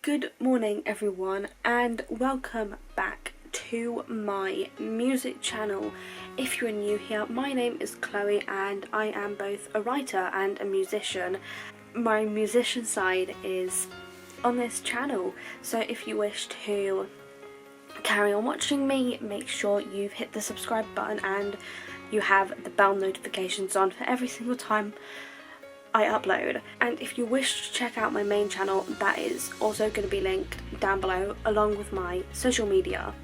Good morning everyone and welcome back to my music channel. If you're new here, my name is Chloe and I am both a writer and a musician. My musician side is on this channel, so if you wish to carry on watching me, make sure you've hit the subscribe button and you have the bell notifications on for every single time I upload. And if you wish to check out my main channel, that is also going to be linked down below along with my social media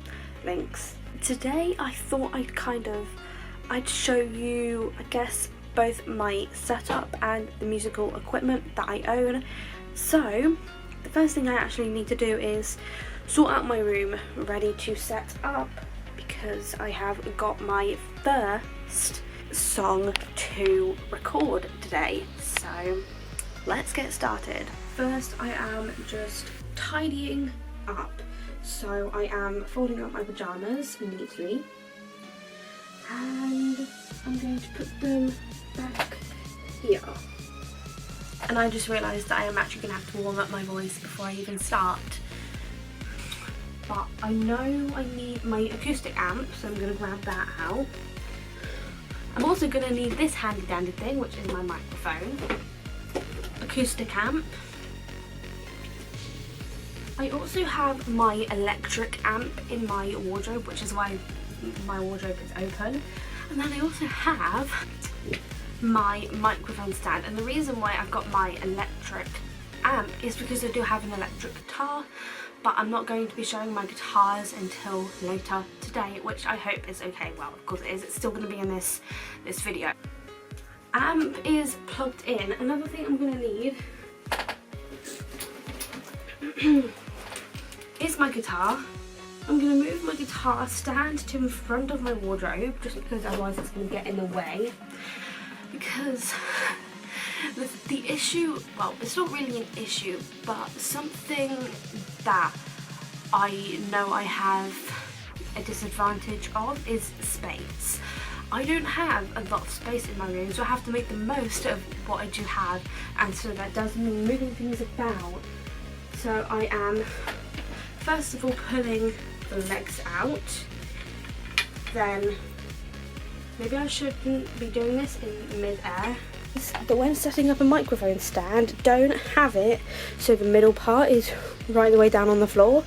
links. Today I thought I'd show you, I guess, both my setup and the musical equipment that I own. So the first thing I actually need to do is sort out my room ready to set up, because I have got my first song to record today. So let's get started. First I am just tidying up. So I am folding up my pyjamas neatly and I'm going to put them back here. And I just realised that I am actually going to have to warm up my voice before I even start. But I know I need my acoustic amp, so I'm going to grab that out. I'm also going to need this handy dandy thing, which is my microphone, acoustic amp. I also have my electric amp in my wardrobe, which is why my wardrobe is open. And then I also have my microphone stand. And the reason why I've got my electric amp is because I do have an electric guitar, but I'm not going to be showing my guitars until later today, which I hope is okay. Well, of course it is. It's still going to be in this video. Amp is plugged in. Another thing I'm going to need is my guitar. I'm going to move my guitar stand to in front of my wardrobe, just because otherwise it's going to get in the way. Because the issue, well, it's not really an issue, but something that I know I have a disadvantage of is space. I don't have a lot of space in my room, so I have to make the most of what I do have, and so that does mean moving things about. So I am first of all pulling the legs out, then maybe I shouldn't be doing this in mid-air. But when setting up a microphone stand, don't have it so the middle part is right the way down on the floor,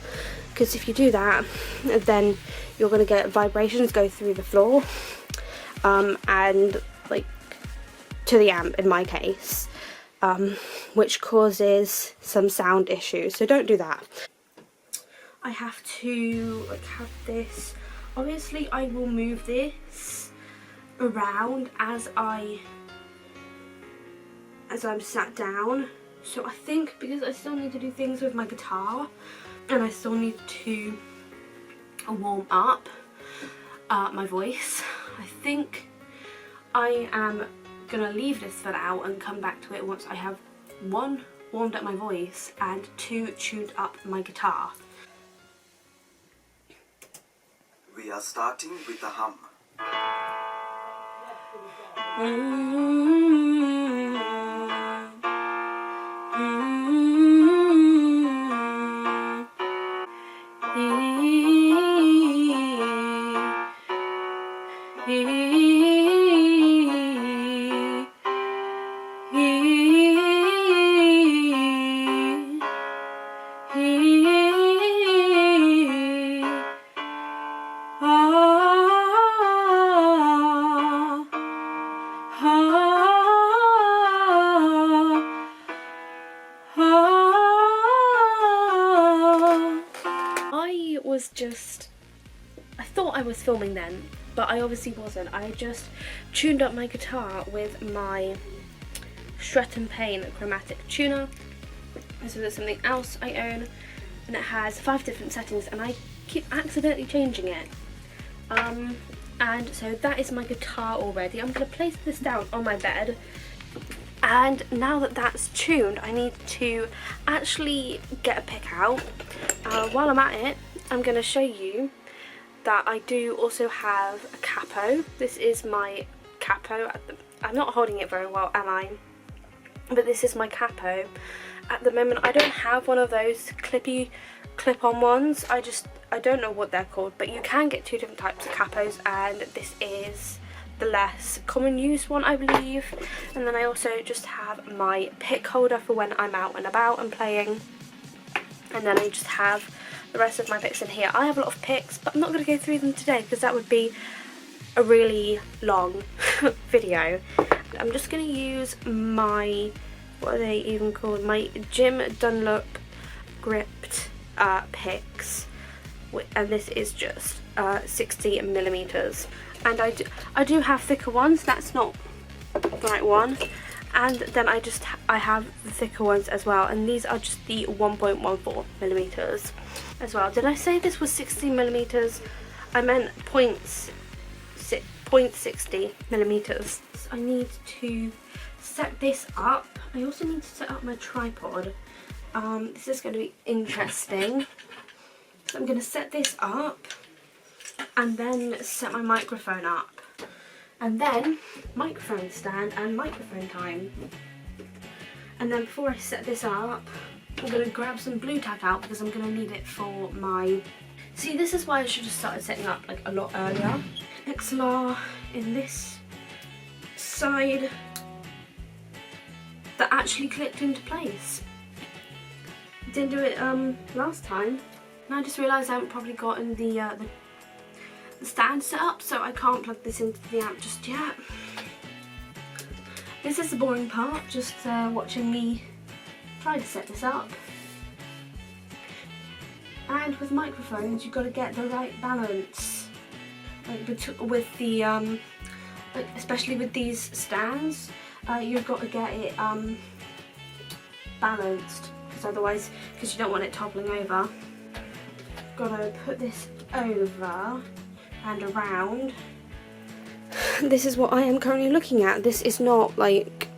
because if you do that, then you're going to get vibrations go through the floor and like to the amp in my case, which causes some sound issues, so don't do that. I have to have this, obviously I will move this around as I'm sat down. So I think, because I still need to do things with my guitar and I still need to warm up my voice, I think I am gonna leave this for now and come back to it once I have 1, warmed up my voice, and 2, tuned up my guitar. We are starting with a hum. I thought I was filming then, but I obviously wasn't. I just tuned up my guitar with my Strat & Pain chromatic tuner. So there's something else I own, and it has 5 different settings, and I keep accidentally changing it. And so that is my guitar already. I'm going to place this down on my bed, and now that that's tuned, I need to actually get a pick out. While I'm at it, I'm going to show you that I do also have a capo. This is my capo. I'm not holding it very well, am I? But this is my capo, at the moment I don't have one of those clip-on ones. I don't know what they're called, but you can get two different types of capos, and this is the less common use one, I believe. And then I also just have my pick holder for when I'm out and about and playing, and then I just have the rest of my picks in here. I have a lot of picks, but I'm not going to go through them today because that would be a really long video. I'm just going to use my, what are they even called, my Jim Dunlop gripped picks, and this is just 60mm. And I do have thicker ones, that's not the right one. And then I have the thicker ones as well, and these are just the 1.14mm as well. Did I say this was 60mm? I meant 0.60mm. So I need to set this up. I also need to set up my tripod. This is going to be interesting. So I'm going to set this up and then set my microphone up. And then microphone stand and microphone time. And then before I set this up, I'm going to grab some blue tack out because I'm going to need it for my... See, this is why I should have started setting up like a lot earlier. XLR in this side that actually clicked into place. Didn't do it last time. And I just realised I haven't probably gotten the stand set up, so I can't plug this into the amp just yet. This is the boring part, just watching me try to set this up. And with microphones, you've got to get the right balance, like with the like especially with these stands, you've got to get it balanced, because otherwise, because you don't want it toppling over. Got to put this over and around. This is what I am currently looking at. This is not like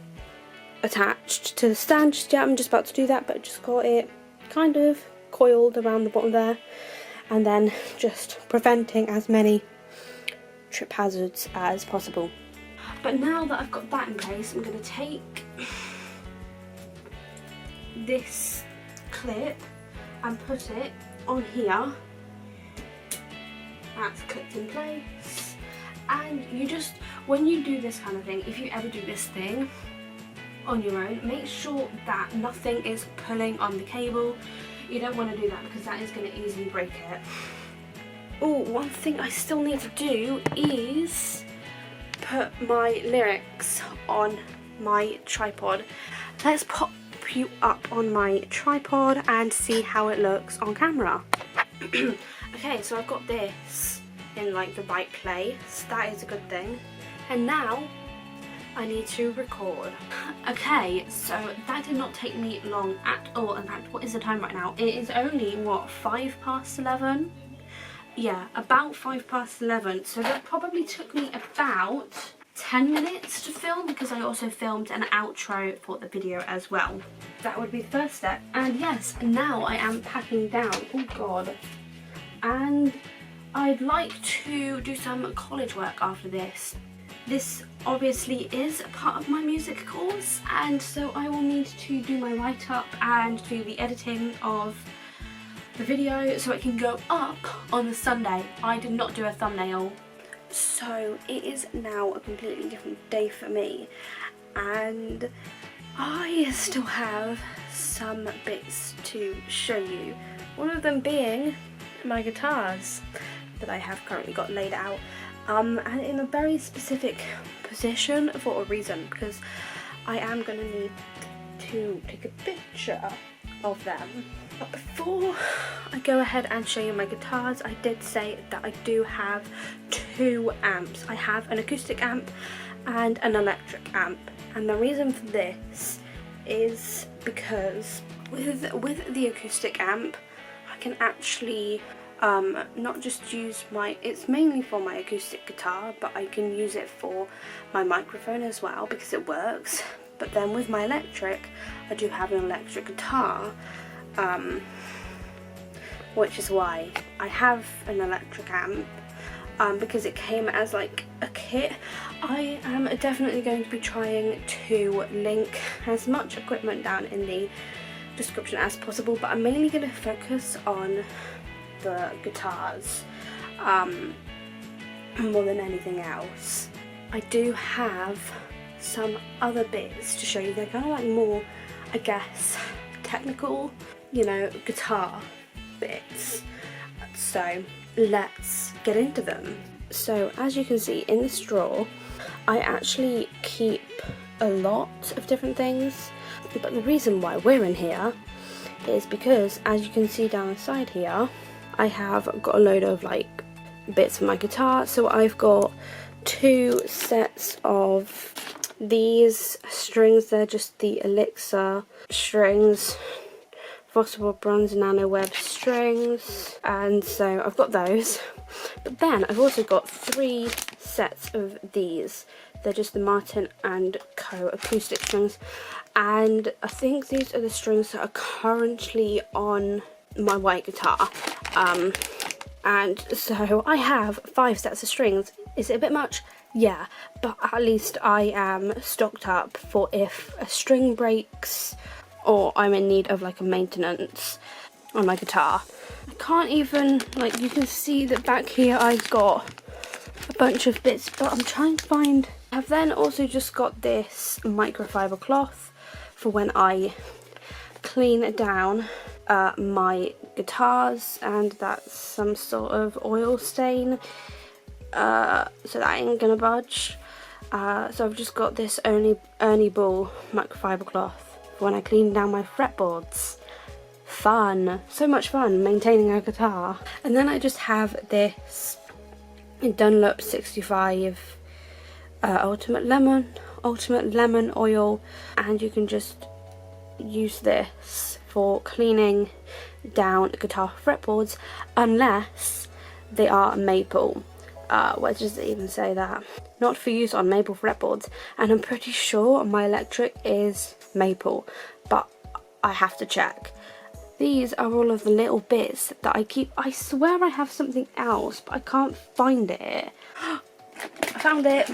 attached to the stand just yet. I'm just about to do that, but just got it kind of coiled around the bottom there, and then just preventing as many trip hazards as possible. But now that I've got that in place, I'm going to take this clip and put it on here. That's clipped in place. And you just, when you do this kind of thing, if you ever do this thing on your own, make sure that nothing is pulling on the cable. You don't want to do that because that is going to easily break it. Oh, one thing I still need to do is put my lyrics on my tripod. Let's pop you up on my tripod and see how it looks on camera. Okay, so I've got this in like the right place. That is a good thing. And now I need to record. Okay, so that did not take me long at all. In fact, what is the time right now? It is only, what, 11:05? Yeah, about 11:05. So that probably took me about 10 minutes to film, because I also filmed an outro for the video as well. That would be the first step. And yes, now I am packing down. Oh god. And I'd like to do some college work after this. This obviously is a part of my music course, and so I will need to do my write-up and do the editing of the video so it can go up on the Sunday. I did not do a thumbnail. So it is now a completely different day for me, and I still have some bits to show you. One of them being my guitars that I have currently got laid out, and in a very specific position for a reason, because I am going to need to take a picture of them. But before I go ahead and show you my guitars, I did say that I do have two amps. I have an acoustic amp and an electric amp, and the reason for this is because with the acoustic amp I can actually not just use it's mainly for my acoustic guitar, but I can use it for my microphone as well because it works. But then with my electric, I do have an electric guitar, which is why I have an electric amp, because it came as like a kit. I am definitely going to be trying to link as much equipment down in the description as possible, but I'm mainly going to focus on the guitars more than anything else. I do have some other bits to show you. They're kind of like more, I guess, technical, you know, guitar bits. So let's get into them. So as you can see in this drawer, I actually keep a lot of different things, but the reason why we're in here is because, as you can see down the side here, I have got a load of like bits for my guitar. So I've got 2 sets of these strings. They're just the Elixir strings, Fossil Bronze Nano Web strings, and so I've got those. But then I've also got 3 sets of these. They're just the Martin and Co acoustic strings, and I think these are the strings that are currently on my white guitar. And so I have 5 sets of strings. Is it a bit much? Yeah, but at least I am stocked up for if a string breaks or I'm in need of like a maintenance on my guitar. I can't even, like, you can see that back here I've got a bunch of bits, but I'm trying to find. I've then also just got this microfiber cloth for when I clean down my guitars, and that's some sort of oil stain, so that ain't gonna budge. So I've just got this Ernie Ball microfiber cloth for when I clean down my fretboards. Fun, so much fun maintaining a guitar. And then I just have this Dunlop 65 Ultimate Lemon Oil, and you can just use this for cleaning down guitar fretboards unless they are maple. Where does it even say that? Not for use on maple fretboards, and I'm pretty sure my electric is maple, but I have to check. These are all of the little bits that I keep. I swear I have something else, but I can't find it. I found it.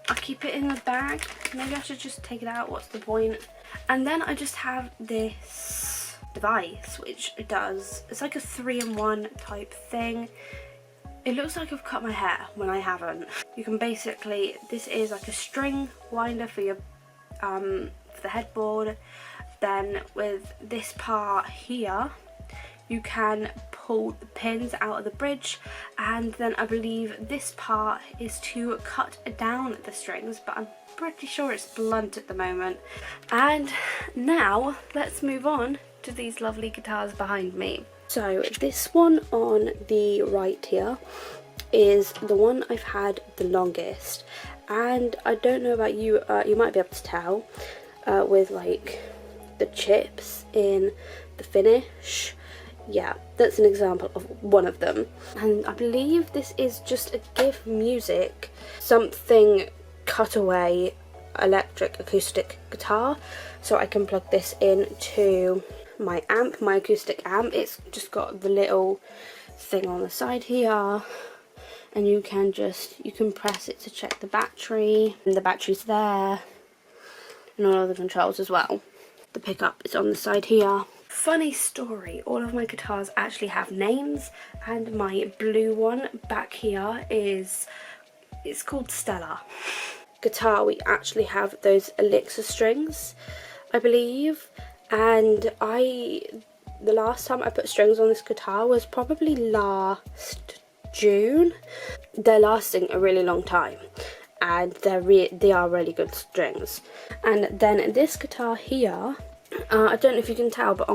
I keep it in the bag. Maybe I should just take it out. What's the point? And then I just have this device, which does, it's like a 3-in-1 type thing. It looks like I've cut my hair when I haven't. You can basically, this is like a string winder for your for the headboard. Then with this part here, you can pull the pins out of the bridge, and then I believe this part is to cut down the strings, but I'm pretty sure it's blunt at the moment. And now let's move on to these lovely guitars behind me. So this one on the right here is the one I've had the longest, and I don't know about you, you might be able to tell with like the chips in the finish. Yeah, that's an example of one of them. And I believe this is just a GIF Music something cutaway electric acoustic guitar. So I can plug this into my amp, my acoustic amp. It's just got the little thing on the side here, and you can press it to check the battery, and the battery's there, and all of the controls as well. The pickup is on the side here. Funny story, all of my guitars actually have names, and my blue one back here it's called Stella. Guitar, we actually have those Elixir strings, I believe, and the last time I put strings on this guitar was probably last June. They're lasting a really long time, and they are really good strings. And then this guitar here, I don't know if you can tell, but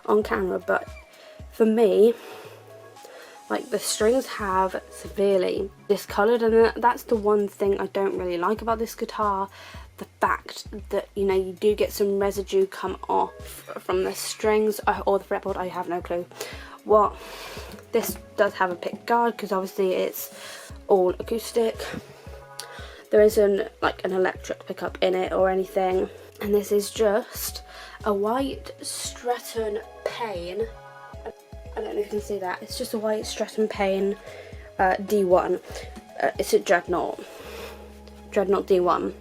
on camera, but for me, like, the strings have severely discoloured, and that's the one thing I don't really like about this guitar. The fact that, you know, you do get some residue come off from the strings or the fretboard. I have no clue. Well, this does have a pick guard because obviously it's all acoustic. There isn't like an electric pickup in it or anything, and this is just a white Stratton Payne. I don't know if you can see that. It's just a white Stratton Payne D1. It's a Dreadnought D1.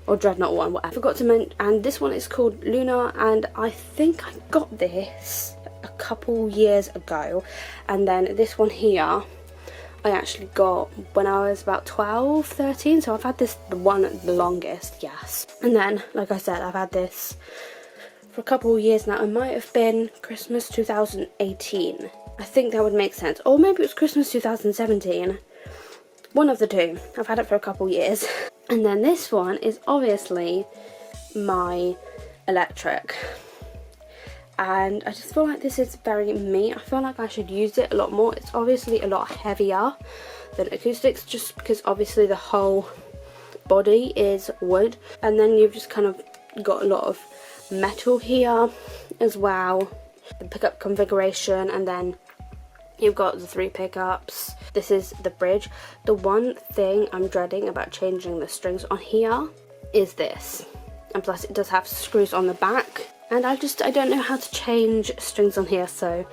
or Dreadnought one, whatever. I forgot to mention, and this one is called Luna, and I think I got this a couple years ago. And then this one here I actually got when I was about 12, 13, so I've had this one the longest, yes. And then, like I said, I've had this for a couple of years now. It might have been Christmas 2018. I think that would make sense. Or maybe it was Christmas 2017. One of the two. I've had it for a couple of years. And then this one is obviously my electric. And I just feel like this is very me. I feel like I should use it a lot more. It's obviously a lot heavier than acoustics, just because obviously the whole body is wood. And then you've just kind of got a lot of metal here as well. The pickup configuration, and then you've got the 3 pickups. This is the bridge. The one thing I'm dreading about changing the strings on here is this. And plus it does have screws on the back. And I don't know how to change strings on here, so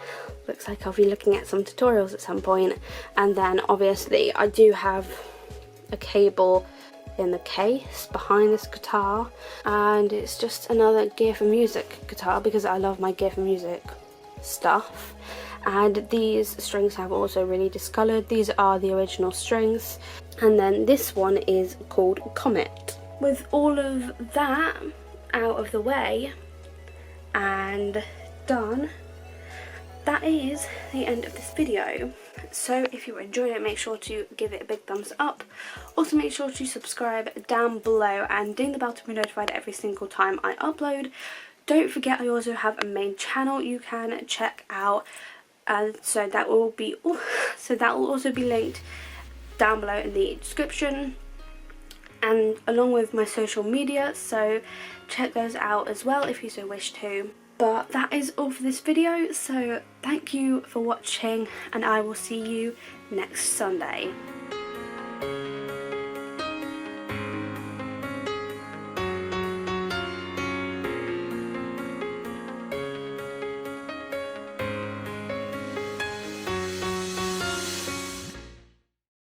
looks like I'll be looking at some tutorials at some point. And then obviously I do have a cable in the case behind this guitar, and it's just another Gear for Music guitar because I love my Gear for Music stuff. And these strings have also really discoloured. These are the original strings. And then this one is called Comet. With all of that out of the way and done, that is the end of this video. So if you enjoyed it, make sure to give it a big thumbs up. Also make sure to subscribe down below and ding the bell to be notified every single time I upload. Don't forget, I also have a main channel you can check out, so that will also be linked down below in the description, and along with my social media, so check those out as well if you so wish to. But that is all for this video, so thank you for watching, and I will see you next Sunday.